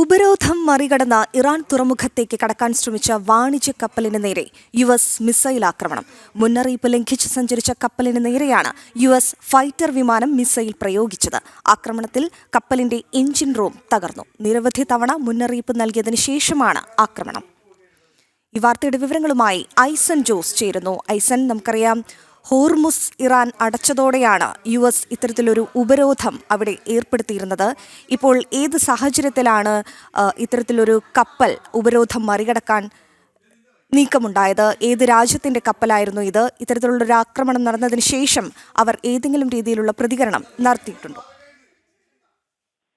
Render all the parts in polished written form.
ഉപരോധം മറികടന്ന ഇറാൻ തുറമുഖത്തേക്ക് കടക്കാൻ ശ്രമിച്ച വാണിജ്യ കപ്പലിന് നേരെ US മിസൈൽ ആക്രമണം. മുന്നറിയിപ്പ് ലംഘിച്ച് സഞ്ചരിച്ച കപ്പലിന് നേരെയാണ് US ഫൈറ്റർ വിമാനം മിസൈൽ പ്രയോഗിച്ചത്. ആക്രമണത്തിൽ കപ്പലിന്റെ എഞ്ചിൻ റൂം തകർന്നു. നിരവധി തവണ മുന്നറിയിപ്പ് നൽകിയതിനു ശേഷമാണ് ആക്രമണം. ഈ വാർത്തയുടെ വിവരങ്ങളുമായി ഐസൻ ജോസ് ചേരുന്നു. ഐസൻ, നമുക്കറിയാം ഹോർമുസ് ഇറാൻ അടച്ചതോടെയാണ് US ഇത്തരത്തിലൊരു ഉപരോധം അവിടെ ഏർപ്പെടുത്തിയിരുന്നത്. ഇപ്പോൾ ഏത് സാഹചര്യത്തിലാണ് ഇത്തരത്തിലൊരു കപ്പൽ ഉപരോധം മറികടക്കാൻ നീക്കമുണ്ടായത്? ഏത് രാജ്യത്തിന്റെ കപ്പലായിരുന്നു ഇത്? ഇത്തരത്തിലുള്ളൊരു ആക്രമണം നടന്നതിന് ശേഷം അവർ ഏതെങ്കിലും രീതിയിലുള്ള പ്രതികരണം നടത്തിയിട്ടുണ്ടോ?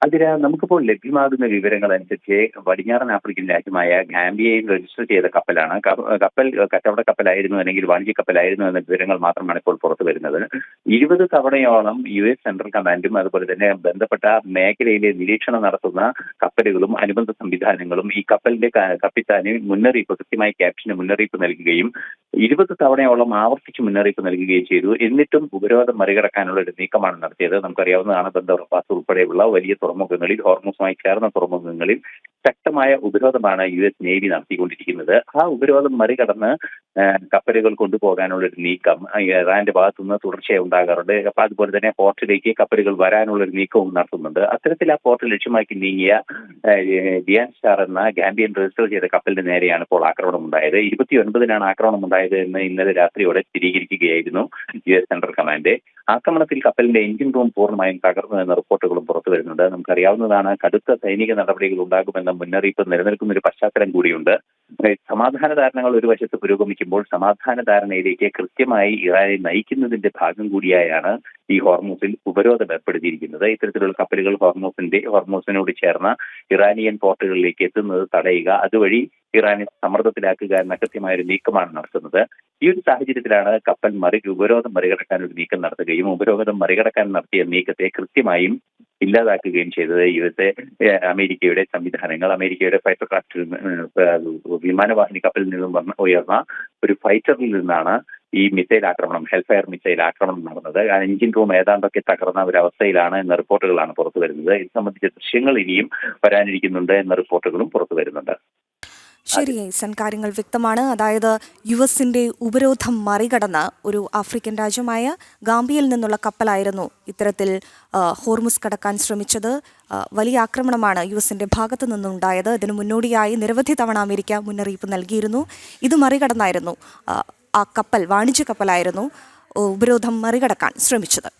അതിന് നമുക്കിപ്പോൾ ലഭ്യമാകുന്ന വിവരങ്ങൾ അനുസരിച്ച് പടിഞ്ഞാറൻ ആഫ്രിക്കൻ രാജ്യമായ ഗാംബിയയിൽ രജിസ്റ്റർ ചെയ്ത കപ്പലാണ്. കപ്പൽ കച്ചവട കപ്പലായിരുന്നു അല്ലെങ്കിൽ വാണിജ്യ കപ്പലായിരുന്നു എന്ന വിവരങ്ങൾ മാത്രമാണ് ഇപ്പോൾ പുറത്തു വരുന്നത്. 20 തവണയോളം US സെൻട്രൽ കമാൻഡും അതുപോലെ തന്നെ ബന്ധപ്പെട്ട മേഖലയിലെ നിരീക്ഷണം നടത്തുന്ന കപ്പലുകളും അനുബന്ധ സംവിധാനങ്ങളും ഈ കപ്പലിന്റെ കപ്പിത്താന് മുന്നറിയിപ്പ്, കൃത്യമായി ക്യാപ്റ്റന് മുന്നറിയിപ്പ് നൽകുകയും 20 തവണയോളം ആവർത്തിച്ച് മുന്നറിയിപ്പ് നൽകുകയും ചെയ്തു. എന്നിട്ടും ഉപരോധം മറികടക്കാനുള്ള ഒരു നീക്കമാണ് നടത്തിയത്. നമുക്കറിയാവുന്നതാണ്, ബന്ദർ അബ്ബാസ് ഉൾപ്പെടെയുള്ള വലിയ തുറമുഖങ്ങളിൽ, ഹോർമുസുമായി ചേർന്ന തുറമുഖങ്ങളിൽ ശക്തമായ ഉപരോധമാണ് US നേവി നടത്തിക്കൊണ്ടിരിക്കുന്നത്. ആ ഉപരോധം മറികടന്ന് കപ്പലുകൾ കൊണ്ടുപോകാനുള്ള ഒരു നീക്കം ഇറാന്റെ ഭാഗത്തുനിന്ന് തുടർച്ചയായി ഉണ്ടാകാറുണ്ട്. അതുപോലെ തന്നെ പോർട്ടിലേക്ക് കപ്പലുകൾ വരാനുള്ള ഒരു നീക്കവും നടത്തുന്നുണ്ട്. അത്തരത്തിൽ ആ പോർട്ട് ലക്ഷ്യമാക്കി നീങ്ങിയ ഡിയാൻ സ്റ്റാർ എന്ന ഗാംബിയൻ രജിസ്റ്റർ ചെയ്ത കപ്പലിന് നേരെയാണ് ഇപ്പോൾ ആക്രമണം ഉണ്ടായത്. 29-നാണ് ആക്രമണം ഉണ്ടായത് എന്ന് ഇന്നലെ രാത്രിയോടെ സ്ഥിരീകരിക്കുകയായിരുന്നു US സെൻട്രൽ കമാൻഡ്. ആക്രമണത്തിൽ കപ്പലിന്റെ എഞ്ചിൻ റൂം പൂർണ്ണമായും തകർന്നു എന്ന റിപ്പോർട്ടുകളും പുറത്തു വരുന്നുണ്ട്. നമുക്കറിയാവുന്നതാണ്, കടുത്ത സൈനിക നടപടികൾ ഉണ്ടാകുമെന്ന മുന്നറിയിപ്പ് നിലനിൽക്കുന്ന ഒരു പശ്ചാത്തലം കൂടിയുണ്ട്. സമാധാന ധാരണകൾ ഒരു വശത്ത് പുരോഗമിക്കുമ്പോൾ സമാധാന ധാരണയിലേക്ക് കൃത്യമായി ഇറാനെ നയിക്കുന്നതിന്റെ ഭാഗം കൂടിയായാണ് ഈ ഹോർമുസിൽ ഉപരോധം ഏർപ്പെടുത്തിയിരിക്കുന്നത്. ഇത്തരത്തിലുള്ള കപ്പലുകൾ ഹോർമുസിനോട് ചേർന്ന ഇറാനിയൻ പോർട്ടുകളിലേക്ക് എത്തുന്നത് തടയുക, അതുവഴി ഇറാനെ സമ്മർദ്ദത്തിലാക്കുക എന്ന കൃത്യമായ ഒരു നീക്കമാണ് നടത്തുന്നത്. ഈ ഒരു സാഹചര്യത്തിലാണ് കപ്പൽ ഉപരോധം മറികടക്കാൻ ഒരു നീക്കം നടത്തുകയും ഉപരോധം മറികടക്കാൻ നടത്തിയ നീക്കത്തെ കൃത്യമായും ഇല്ലാതാക്കുകയും ചെയ്തത് അമേരിക്കയുടെ സംവിധാനങ്ങൾ. അമേരിക്കയുടെ ഫൈറ്റർ ക്രാഫ്റ്റിൽ വിമാനവാഹിനി കപ്പലിൽ നിന്നും ഉയർന്ന ഒരു ഫൈറ്ററിൽ നിന്നാണ് ഈ മിസൈൽ ആക്രമണം, ഹെൽഫയർ മിസൈൽ ആക്രമണം നടന്നത്. എഞ്ചിൻ റൂം ഏതാണ്ടൊക്കെ തകർന്ന ഒരു അവസ്ഥയിലാണ് എന്ന റിപ്പോർട്ടുകളാണ് പുറത്തു വരുന്നത്. ഇത് സംബന്ധിച്ച ദൃശ്യങ്ങൾ ഇനിയും വരാനിരിക്കുന്നുണ്ട് എന്ന റിപ്പോർട്ടുകളും പുറത്തു വരുന്നുണ്ട്. ശരി ഐസൻ, കാര്യങ്ങൾ വ്യക്തമാണ്. അതായത് US-ന്റെ ഉപരോധം മറികടന്ന് ഒരു ആഫ്രിക്കൻ രാജ്യമായ ഗാംബിയയിൽ നിന്നുള്ള കപ്പലായിരുന്നു ഇത്തരത്തിൽ ഹോർമുസ് കടക്കാൻ ശ്രമിച്ചത്. വലിയ ആക്രമണമാണ് US-ന്റെ ഭാഗത്തു നിന്നുണ്ടായത്. ഇതിനു മുന്നോടിയായി നിരവധി തവണ അമേരിക്ക മുന്നറിയിപ്പ് നൽകിയിരുന്നു. ഇത് മറികടന്നായിരുന്നു ആ കപ്പൽ, വാണിജ്യ കപ്പലായിരുന്നു ഉപരോധം മറികടക്കാൻ ശ്രമിച്ചത്.